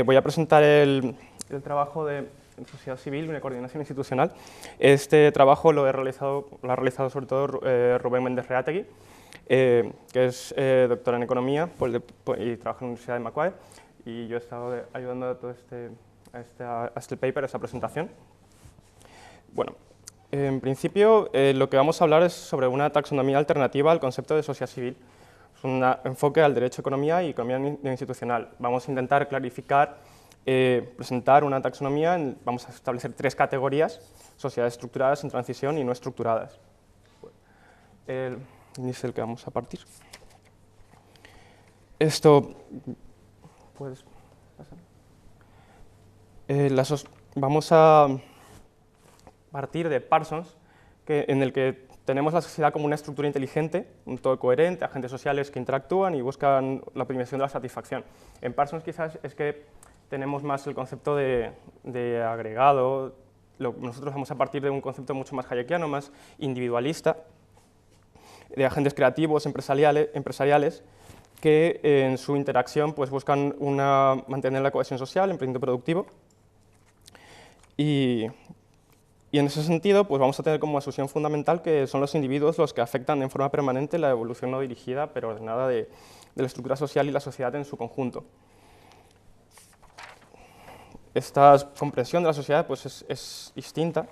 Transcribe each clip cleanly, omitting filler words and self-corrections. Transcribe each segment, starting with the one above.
Voy a presentar el trabajo de sociedad civil y una coordinación institucional. Este trabajo lo ha realizado sobre todo Rubén Méndez Reátegui, que es doctor en Economía y trabaja en la Universidad de Macquarie, y yo he estado ayudando a todo este paper, a esta presentación. Bueno, en principio lo que vamos a hablar es sobre una taxonomía alternativa al concepto de sociedad civil. Es un enfoque al derecho, economía y economía institucional. Vamos a intentar clarificar, presentar una taxonomía, vamos a establecer 3 categorías: sociedades estructuradas, en transición y no estructuradas. Es el que vamos a partir. Esto, ¿puedes pasar? Vamos a partir de Parsons, en el que tenemos la sociedad como una estructura inteligente, un todo coherente, agentes sociales que interactúan y buscan la optimización de la satisfacción. En Parsons quizás es que tenemos más el concepto de agregado. Nosotros vamos a partir de un concepto mucho más hayekiano, más individualista, de agentes creativos, empresariales, que en su interacción pues, buscan mantener la cohesión social, emprendimiento productivo. Y en ese sentido, pues vamos a tener como asunción fundamental que son los individuos los que afectan en forma permanente la evolución no dirigida, pero ordenada de la estructura social y la sociedad en su conjunto. Esta comprensión de la sociedad pues, es distinta,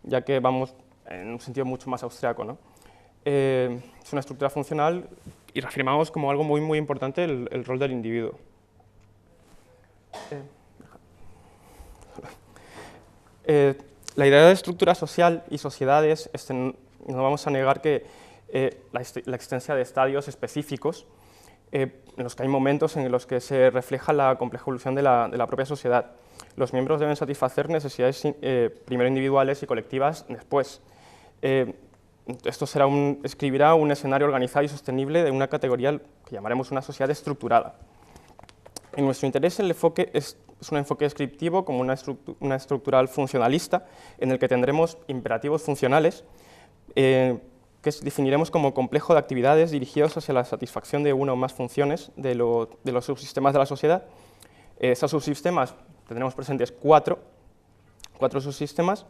ya que vamos en un sentido mucho más austriaco, ¿no? Es una estructura funcional y reafirmamos como algo muy, muy importante el rol del individuo. La idea de estructura social y sociedades, no vamos a negar que la existencia de estadios específicos en los que hay momentos en los que se refleja la compleja evolución de la propia sociedad. Los miembros deben satisfacer necesidades primero individuales y colectivas después. Esto escribirá un escenario organizado y sostenible de una categoría que llamaremos una sociedad estructurada. En nuestro interés, el enfoque es un enfoque descriptivo como una estructural funcionalista, en el que tendremos imperativos funcionales que definiremos como complejo de actividades dirigidos hacia la satisfacción de una o más funciones de los subsistemas de la sociedad. Estos subsistemas tendremos presentes cuatro subsistemas,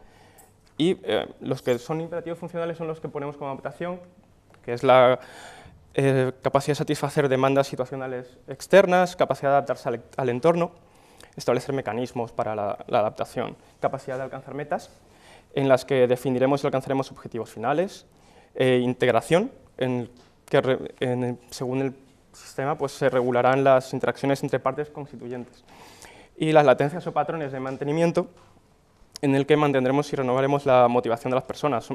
y los que son imperativos funcionales son los que ponemos como adaptación, que es la capacidad de satisfacer demandas situacionales externas, capacidad de adaptarse al entorno, establecer mecanismos para la adaptación, capacidad de alcanzar metas, en las que definiremos y alcanzaremos objetivos finales, integración, según el sistema pues, se regularán las interacciones entre partes constituyentes, y las latencias o patrones de mantenimiento, en el que mantendremos y renovaremos la motivación de las personas.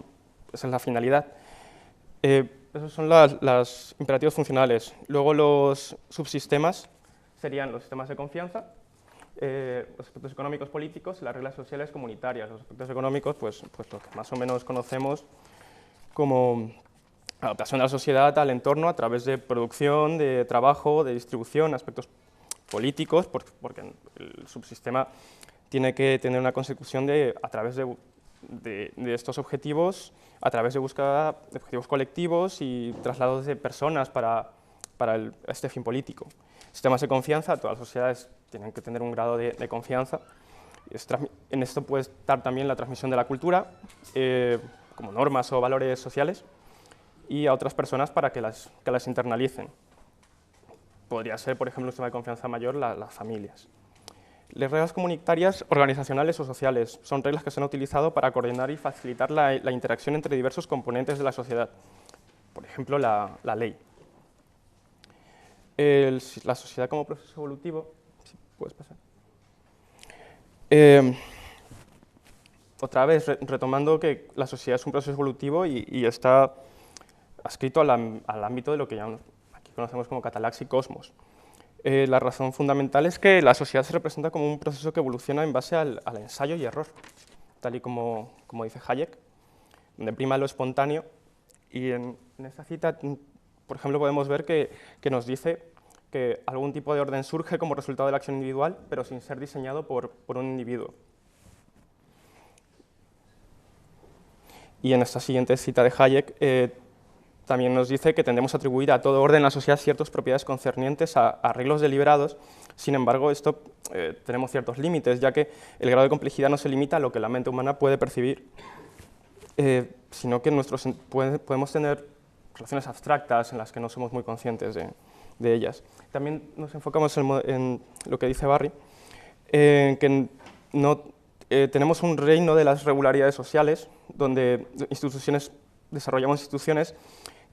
Esa es la finalidad. Esos son los imperativos funcionales. Luego los subsistemas serían los sistemas de confianza, los aspectos económicos políticos, las reglas sociales comunitarias. Los aspectos económicos, pues lo que más o menos conocemos como adaptación de la sociedad al entorno a través de producción, de trabajo, de distribución, aspectos políticos, porque el subsistema tiene que tener una consecución a través de estos objetivos, a través de búsqueda de objetivos colectivos y traslados de personas para este fin político. Sistemas de confianza, todas las sociedades tienen que tener un grado de confianza. En esto puede estar también la transmisión de la cultura, como normas o valores sociales, y a otras personas para que las internalicen. Podría ser, por ejemplo, un sistema de confianza mayor, las familias. Las reglas comunitarias, organizacionales o sociales son reglas que se han utilizado para coordinar y facilitar la interacción entre diversos componentes de la sociedad. Por ejemplo, la ley. La sociedad como proceso evolutivo. ¿Sí puedes pasar? Otra vez, retomando que la sociedad es un proceso evolutivo y está adscrito al ámbito de lo que aquí conocemos como catalaxia y cosmos. La razón fundamental es que la sociedad se representa como un proceso que evoluciona en base al ensayo y error, tal y como dice Hayek, donde prima lo espontáneo. Y en esta cita, por ejemplo, podemos ver que nos dice que algún tipo de orden surge como resultado de la acción individual, pero sin ser diseñado por un individuo. Y en esta siguiente cita de Hayek también nos dice que tendemos a atribuir a todo orden en la sociedad ciertas propiedades concernientes a arreglos deliberados. Sin embargo, esto tenemos ciertos límites, ya que el grado de complejidad no se limita a lo que la mente humana puede percibir, sino que podemos tener relaciones abstractas en las que no somos muy conscientes de ellas. También nos enfocamos en lo que dice Barry, que tenemos un reino de las regularidades sociales, donde desarrollamos instituciones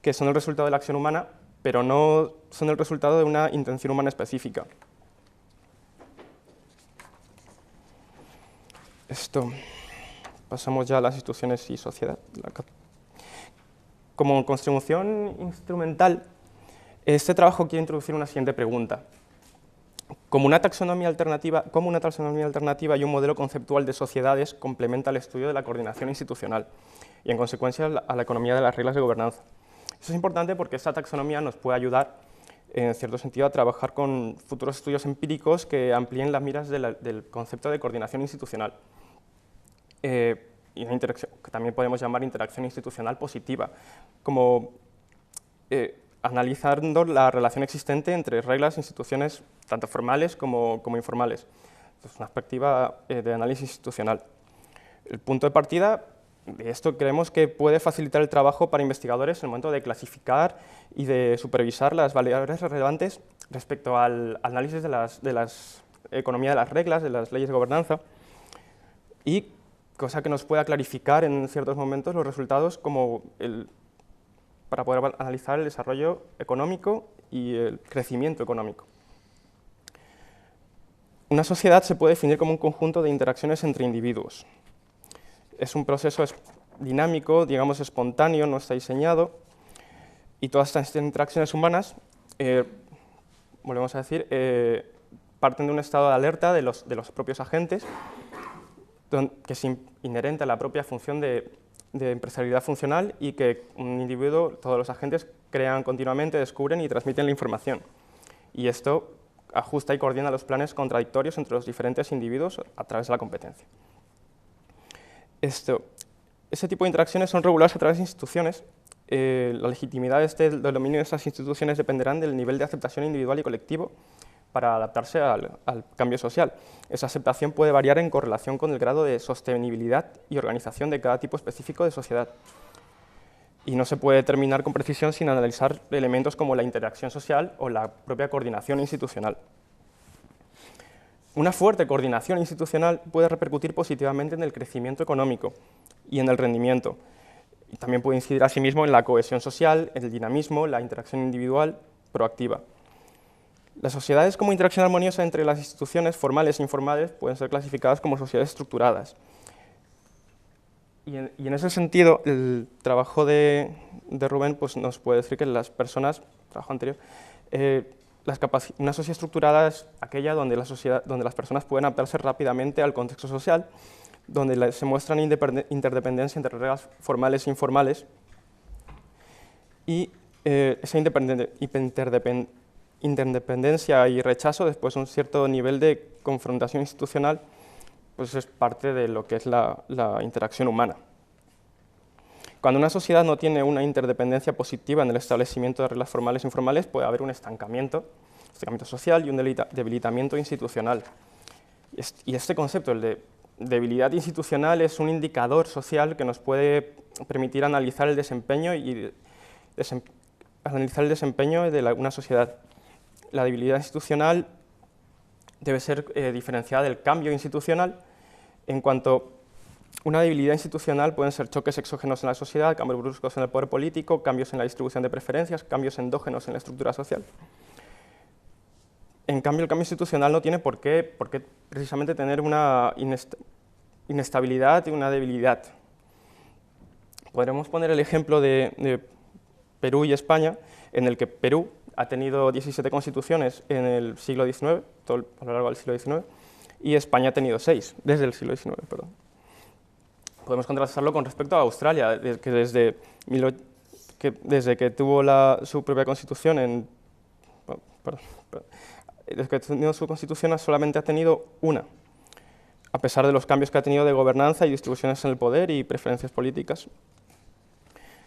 que son el resultado de la acción humana, pero no son el resultado de una intención humana específica. Pasamos ya a las instituciones y sociedad. Como construcción instrumental, este trabajo quiere introducir una siguiente pregunta. ¿Cómo una taxonomía alternativa y un modelo conceptual de sociedades complementa el estudio de la coordinación institucional y, en consecuencia, a la economía de las reglas de gobernanza? Eso es importante porque esta taxonomía nos puede ayudar, en cierto sentido, a trabajar con futuros estudios empíricos que amplíen las miras del concepto de coordinación institucional. Y una interacción que también podemos llamar interacción institucional positiva, como analizando la relación existente entre reglas e instituciones tanto formales como informales. Es una perspectiva de análisis institucional. El punto de partida de esto creemos que puede facilitar el trabajo para investigadores en el momento de clasificar y de supervisar las variables relevantes respecto al análisis de la economía de las reglas, de las leyes de gobernanza, y cosa que nos pueda clarificar en ciertos momentos los resultados para poder analizar el desarrollo económico y el crecimiento económico. Una sociedad se puede definir como un conjunto de interacciones entre individuos. Es un proceso dinámico, digamos espontáneo, no está diseñado, y todas estas interacciones humanas, volvemos a decir, parten de un estado de alerta de los propios agentes, que es inherente a la propia función de empresarialidad funcional y que un individuo, todos los agentes, crean continuamente, descubren y transmiten la información. Y esto ajusta y coordina los planes contradictorios entre los diferentes individuos a través de la competencia. Ese tipo de interacciones son reguladas a través de instituciones. La legitimidad del dominio de estas instituciones dependerán del nivel de aceptación individual y colectivo para adaptarse al cambio social. Esa aceptación puede variar en correlación con el grado de sostenibilidad y organización de cada tipo específico de sociedad. Y no se puede determinar con precisión sin analizar elementos como la interacción social o la propia coordinación institucional. Una fuerte coordinación institucional puede repercutir positivamente en el crecimiento económico y en el rendimiento. Y también puede incidir asimismo en la cohesión social, en el dinamismo, la interacción individual proactiva. Las sociedades como interacción armoniosa entre las instituciones formales e informales pueden ser clasificadas como sociedades estructuradas. Y en ese sentido, el trabajo de Rubén pues, nos puede decir que las personas, trabajo anterior, una sociedad estructurada es aquella donde las personas pueden adaptarse rápidamente al contexto social, donde se muestran interdependencia entre reglas formales e informales, y esa interdependencia y rechazo, después un cierto nivel de confrontación institucional, pues es parte de lo que es la interacción humana. Cuando una sociedad no tiene una interdependencia positiva en el establecimiento de reglas formales e informales, puede haber un estancamiento social y un debilitamiento institucional. Y este concepto, el de debilidad institucional, es un indicador social que nos puede permitir analizar el desempeño de una sociedad. La debilidad institucional debe ser diferenciada del cambio institucional, en cuanto una debilidad institucional pueden ser choques exógenos en la sociedad, cambios bruscos en el poder político, cambios en la distribución de preferencias, cambios endógenos en la estructura social. En cambio, el cambio institucional no tiene por qué precisamente tener una inestabilidad y una debilidad. Podremos poner el ejemplo de Perú y España, en el que Perú ha tenido 17 constituciones en el siglo XIX, a lo largo del siglo XIX, y España ha tenido 6, desde el siglo XIX, perdón. Podemos contrastarlo con respecto a Australia, que desde que tuvo su propia constitución desde que tuvo su constitución solamente ha tenido una, a pesar de los cambios que ha tenido de gobernanza y distribuciones en el poder y preferencias políticas.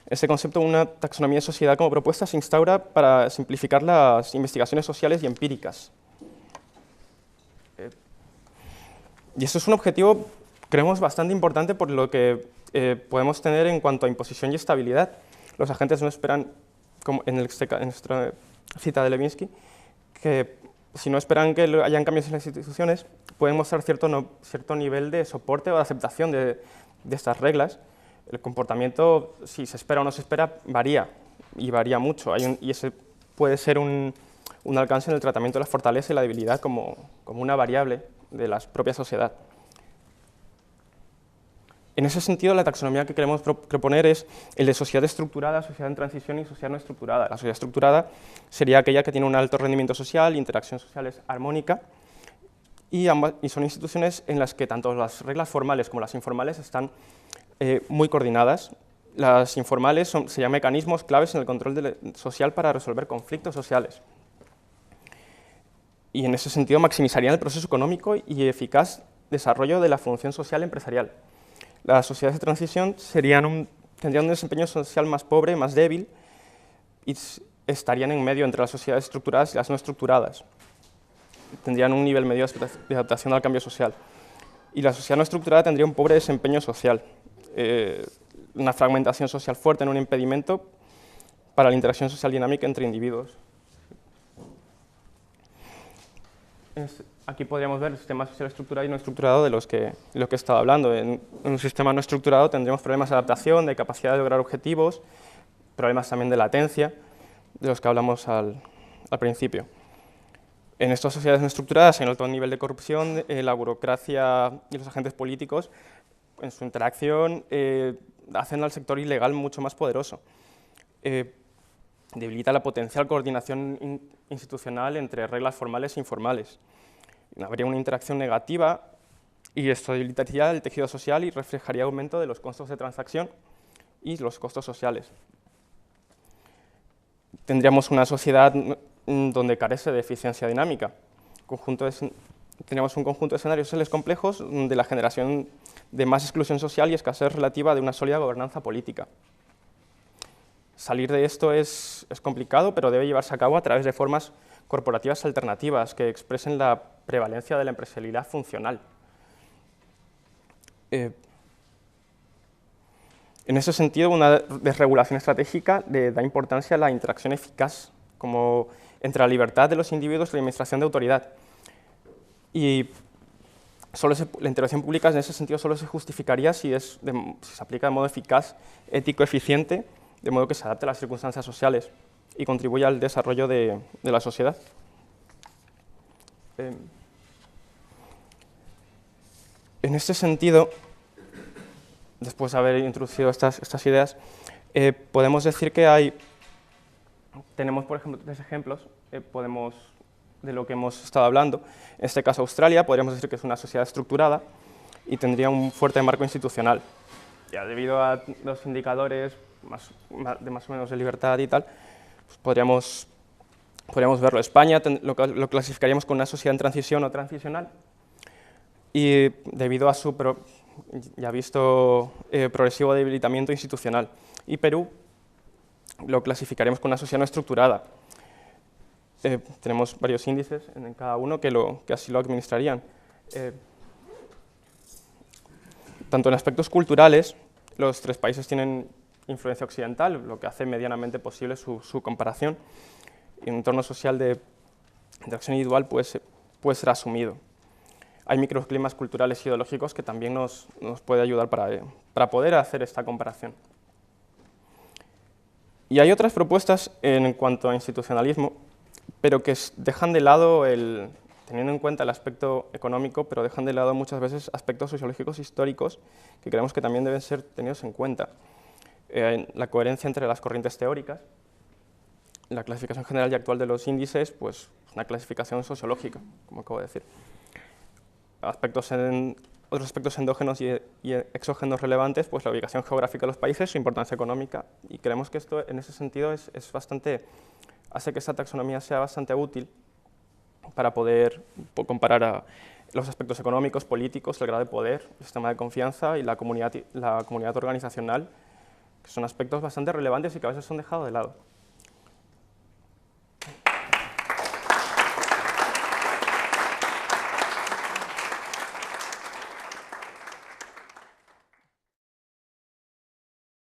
Este concepto de una taxonomía de sociedad como propuesta se instaura para simplificar las investigaciones sociales y empíricas. Y eso es un objetivo, creemos, bastante importante por lo que podemos tener en cuanto a imposición y estabilidad. Los agentes no esperan, como en nuestra cita de Levinsky, que si no esperan que hayan cambios en las instituciones, pueden mostrar cierto nivel de soporte o de aceptación de estas reglas. El comportamiento, si se espera o no se espera, varía, y varía mucho. Y ese puede ser un alcance en el tratamiento de la fortaleza y la debilidad como una variable de la propia sociedad. En ese sentido, la taxonomía que queremos proponer es el de sociedad estructurada, sociedad en transición y sociedad no estructurada. La sociedad estructurada sería aquella que tiene un alto rendimiento social, interacción social es armónica, y son instituciones en las que tanto las reglas formales como las informales están muy coordinadas. Las informales serían mecanismos claves en el control social para resolver conflictos sociales. Y en ese sentido maximizarían el proceso económico y eficaz desarrollo de la función social empresarial. Las sociedades de transición tendrían un desempeño social más pobre, más débil, y estarían en medio entre las sociedades estructuradas y las no estructuradas. Tendrían un nivel medio de adaptación al cambio social. Y la sociedad no estructurada tendría un pobre desempeño social, una fragmentación social fuerte en un impedimento para la interacción social dinámica entre individuos. Aquí podríamos ver el sistema social estructurado y no estructurado de lo que he estado hablando. En un sistema no estructurado tendremos problemas de adaptación, de capacidad de lograr objetivos, problemas también de latencia, de los que hablamos al principio. En estas sociedades no estructuradas hay un alto nivel de corrupción, la burocracia y los agentes políticos, en su interacción, hacen al sector ilegal mucho más poderoso. Debilita la potencial coordinación institucional entre reglas formales e informales. Habría una interacción negativa y esto debilitaría el tejido social y reflejaría aumento de los costos de transacción y los costos sociales. Tendríamos una sociedad donde carece de eficiencia dinámica. Tendríamos un conjunto de escenarios sociales complejos de la generación de más exclusión social y escasez relativa de una sólida gobernanza política. Salir de esto es complicado, pero debe llevarse a cabo a través de formas corporativas alternativas que expresen la prevalencia de la empresarialidad funcional. En ese sentido, una desregulación estratégica le da importancia a la interacción eficaz como entre la libertad de los individuos y la administración de autoridad. Y la interacción pública en ese sentido solo se justificaría si se aplica de modo eficaz, ético, eficiente, de modo que se adapte a las circunstancias sociales y contribuya al desarrollo de la sociedad. En este sentido, después de haber introducido estas ideas, podemos decir que tenemos, por ejemplo, tres ejemplos de lo que hemos estado hablando. En este caso, Australia, podríamos decir que es una sociedad estructurada y tendría un fuerte marco institucional. Ya debido a los indicadores de más o menos de libertad y tal, pues podríamos verlo. España lo clasificaríamos como una sociedad en transición o transicional y debido a su ya visto progresivo debilitamiento institucional. Y Perú lo clasificaríamos como una sociedad no estructurada. Tenemos varios índices en cada uno que así lo administrarían. Tanto en aspectos culturales, los tres países tienen influencia occidental, lo que hace medianamente posible su comparación. Y un entorno social de interacción individual puede ser asumido. Hay microclimas culturales y ideológicos que también nos puede ayudar para poder hacer esta comparación. Y hay otras propuestas en cuanto a institucionalismo, pero que dejan de lado, teniendo en cuenta el aspecto económico, pero dejan de lado muchas veces aspectos sociológicos históricos que creemos que también deben ser tenidos en cuenta. La coherencia entre las corrientes teóricas, la clasificación general y actual de los índices, pues una clasificación sociológica, como acabo de decir. Otros aspectos endógenos y exógenos relevantes, pues la ubicación geográfica de los países, su importancia económica, y creemos que esto en ese sentido hace que esta taxonomía sea bastante útil para poder comparar los aspectos económicos, políticos, el grado de poder, el sistema de confianza y la comunidad organizacional que son aspectos bastante relevantes y que a veces son dejados de lado.